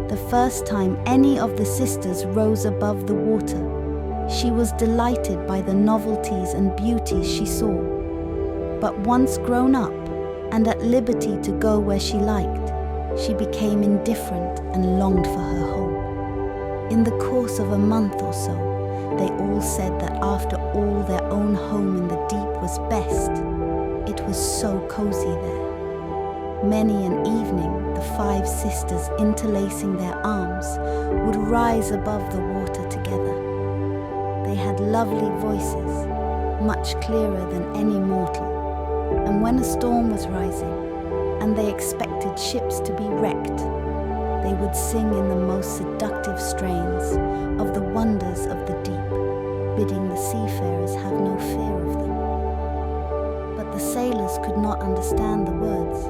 The first time any of the sisters rose above the water, she was delighted by the novelties and beauties she saw. But once grown up and at liberty to go where she liked, she became indifferent and longed for her home. In the course of a month or so, they all said that after all, their own home in the deep was best. It was so cozy there. Many an evening, the 5 sisters, interlacing their arms, would rise above the water together. They had lovely voices, much clearer than any mortal, and when a storm was rising, and they expected ships to be wrecked, they would sing in the most seductive strains of the wonders of the deep, bidding the seafarers have no fear of them. But the sailors could not understand the words.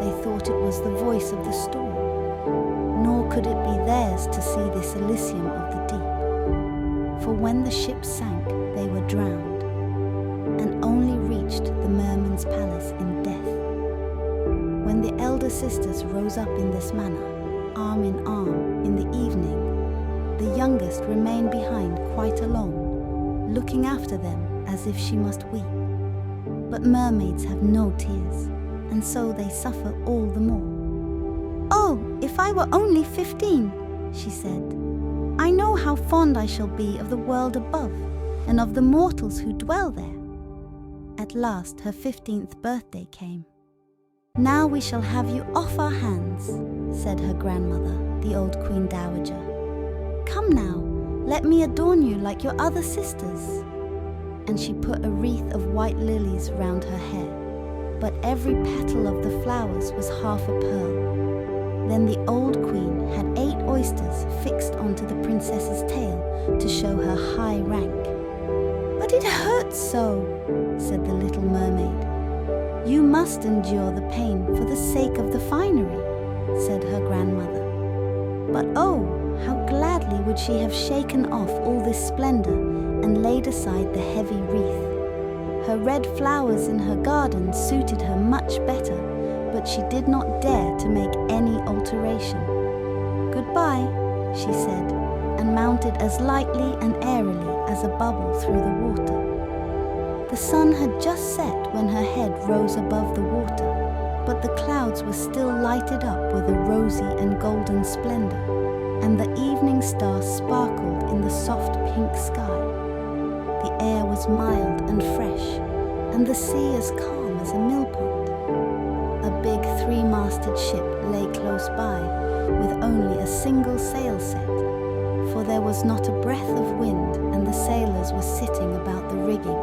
They thought it was the voice of the storm, nor could it be theirs to see this Elysium of the deep. For when the ship sank, they were drowned, and only reached the merman's palace in death. When the elder sisters rose up in this manner, arm in arm, in the evening, the youngest remained behind quite alone, looking after them as if she must weep. But mermaids have no tears, and so they suffer all the more. "Oh, if I were only 15, she said. "I know how fond I shall be of the world above, and of the mortals who dwell there." At last her 15th birthday came. "Now we shall have you off our hands," said her grandmother, the old Queen Dowager. "Come now, let me adorn you like your other sisters." And she put a wreath of white lilies round her hair, but every petal of the flowers was half a pearl. Then the old queen had 8 oysters fixed onto the princess's tail to show her high rank. "But it hurts so," said the little mermaid. "You must endure the pain for the sake of the finery," said her grandmother. But oh, how gladly would she have shaken off all this splendor and laid aside the heavy wreath. Her red flowers in her garden suited her much better, but she did not dare to make any alteration. "Goodbye," she said, and mounted as lightly and airily as a bubble through the water. The sun had just set when her head rose above the water, but the clouds were still lighted up with a rosy and golden splendor, and the evening star sparkled in the soft pink sky. The air was mild and fresh, and the sea as calm as a millpond. A big 3-masted ship lay close by, with only a single sail set, for there was not a breath of wind, and the sailors were sitting about the rigging,